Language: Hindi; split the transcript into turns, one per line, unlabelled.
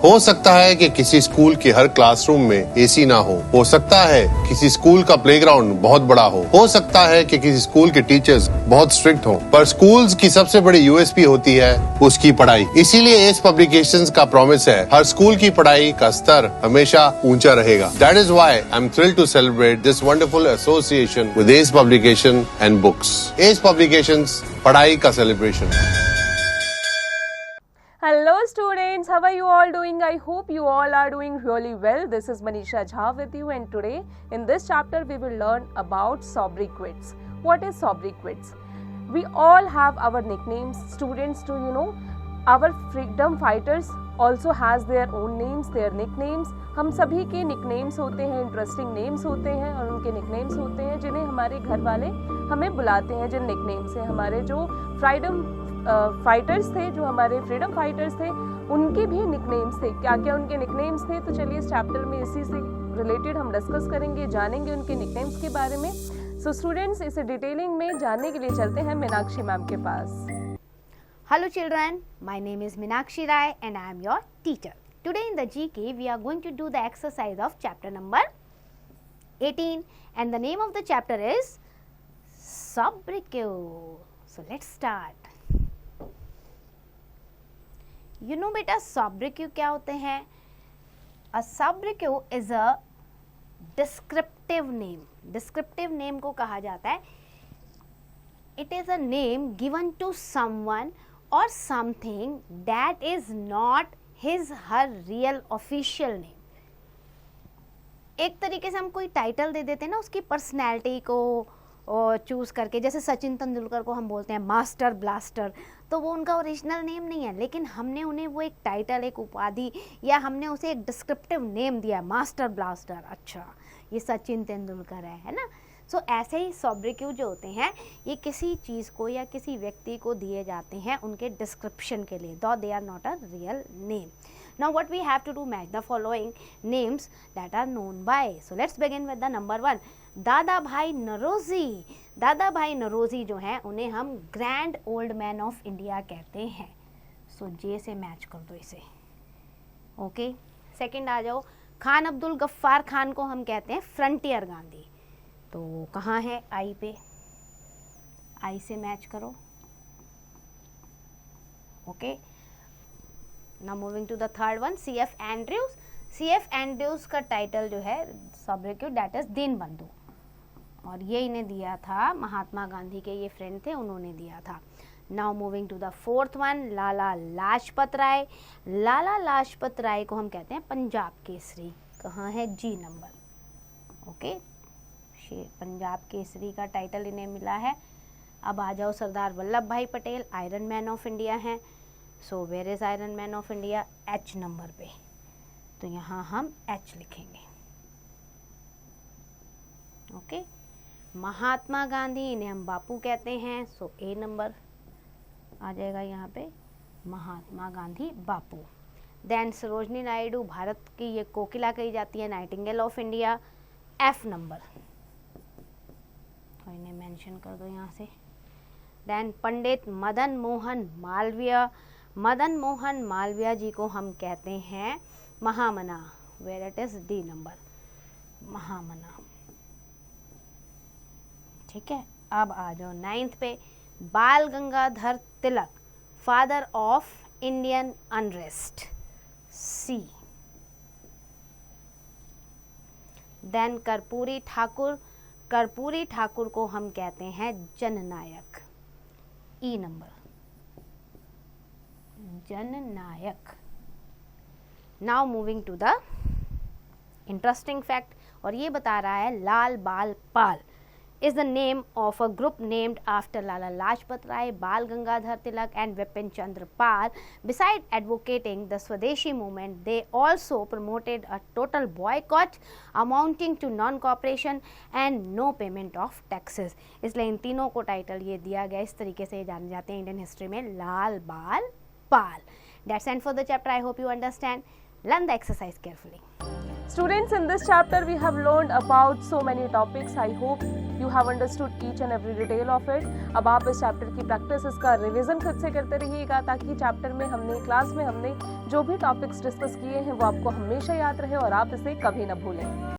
हो सकता है कि किसी स्कूल के हर क्लासरूम में एसी ना हो सकता है किसी स्कूल का प्लेग्राउंड बहुत बड़ा हो सकता है कि किसी स्कूल के टीचर्स बहुत स्ट्रिक्ट हों, पर स्कूल्स की सबसे बड़ी यूएसपी होती है उसकी पढ़ाई। इसीलिए एज पब्लिकेशंस का प्रॉमिस है हर स्कूल की पढ़ाई का स्तर हमेशा ऊंचा रहेगा। That is why I am thrilled to celebrate this wonderful association with Edge publication and books. Edge publications, पढ़ाई का celebration.
Hello students, how are you all doing? I hope you all are doing really well. This is Manisha Jha with you, and today in this chapter we will learn about sobriquets. What is sobriquets? We all have our nicknames. Students too, you know. Our freedom fighters also has their own names, their nicknames. हम सभी के nicknames होते हैं, interesting names होते हैं और उनके nicknames होते हैं जिन्हें हमारे घर वाले हमें बुलाते हैं। जिन nicknames से हमारे जो फाइटर्स थे, जो हमारे फ्रीडम फाइटर्स थे, उनके भी निकनेम्स थे। क्या क्या उनके निकनेम्स थे, तो चलिए इस चैप्टर में इसी से रिलेटेड हम डिस्कस करेंगे, जानेंगे उनके निकनेम्स के बारे में। सो स्टूडेंट्स, इसे डिटेलिंग में जानने के लिए चलते हैं मीनाक्षी मैम के पास।
Hello children, my name is Meenakshi Rai and I am your teacher. Today in the GK we are going to do the exercise of chapter number 18 and the name of the chapter is sobriquet. So let's start. You know बेटा sobriquet क्या होते हैं? A sobriquet is a descriptive name. Descriptive name को कहा जाता है It is a name given to someone or something that is not his her real official name. एक तरीके से हम कोई टाइटल दे देते हैं ना उसकी पर्सनैलिटी को चूज़ करके। जैसे सचिन तेंदुलकर को हम बोलते हैं मास्टर ब्लास्टर, तो वो उनका ओरिजिनल नेम नहीं है, लेकिन हमने उन्हें वो एक टाइटल, एक उपाधि या हमने उसे एक डिस्क्रिप्टिव नेम दिया, मास्टर ब्लास्टर। अच्छा, ये सचिन तेंदुलकर है ना। सो ऐसे ही सोब्रिक्यू जो होते हैं ये किसी चीज़ को या किसी व्यक्ति को दिए जाते हैं उनके डिस्क्रिप्शन के लिए, though they are not a real name. Now what we have to do, match the following names that are known by. So let's begin with the number 1. दादा भाई नरोजी। दादा भाई नरोजी जो हैं उन्हें हम grand old man of India कहते हैं। सो जे से मैच कर दो इसे। ओके, सेकंड आ जाओ। खान अब्दुल गफ्फार खान को हम कहते हैं फ्रंटियर गांधी। तो कहाँ है? आई पे, आई से मैच करो। Okay, now moving to the third one, C F Andrews. C F Andrews का टाइटल जो है सोब्रिक्यू दैट इज दीन बंधु, और ये इन्हें दिया था महात्मा गांधी के, ये फ्रेंड थे, उन्होंने दिया था। Now moving to the fourth one, Lala Lajpat Rai. Lala Lajpat Rai को हम कहते हैं पंजाब केसरी। कहाँ है? G number. Okay, Punjab Kesari का टाइटल इन्हें मिला है। अब आ जाओ Sardar Vallabh Bhai Patel, iron man of India हैं। So where is iron man of India? H number पे, तो यहाँ हम एच लिखेंगे। ओके, महात्मा गांधी, इन्हें हम बापू कहते हैं। सो ए नंबर आ जाएगा यहाँ पे, महात्मा गांधी बापू। देन सरोजनी नायडू, भारत की ये कोकिला कही जाती है, nightingale of India, F number, तो इन्हें मेंशन कर दो यहाँ से। देन पंडित मदन मोहन मालवीय। मदन मोहन मालवीय जी को हम कहते हैं Mahamana, where it is D number, Mahamana. ठीक है, अब आ जाओ नाइन्थ पे, Bal Gangadhar Tilak, father of Indian unrest, C. Then Karpoori Thakur. Karpoori Thakur को हम कहते हैं Jannayak, E number, Jannayak. Now moving to the interesting fact, और ये बता रहा है लाल बाल पाल is the name of a group named after Lala Lajpat Rai, Bal Gangadhar Tilak and Vipin Chandra Pal. Besides advocating the Swadeshi movement, they also promoted a total boycott amounting to non-cooperation and no payment of taxes. इसलिए इन तीनों को टाइटल ये दिया गया, इस तरीके से जाने जाते हैं इंडियन हिस्ट्री में, लाल बाल पाल। That's end for the chapter. I hope you understand. Learn the exercise carefully.
Students, in this chapter we have learned about so many topics. I hope you have understood each and every detail of it. अब आप इस चैप्टर की प्रैक्टिस, इसका रिवीजन खुद से करते रहिएगा ताकि चैप्टर में क्लास में हमने जो भी टॉपिक्स डिस्कस किए हैं वो आपको हमेशा याद रहे और आप इसे कभी ना भूलें.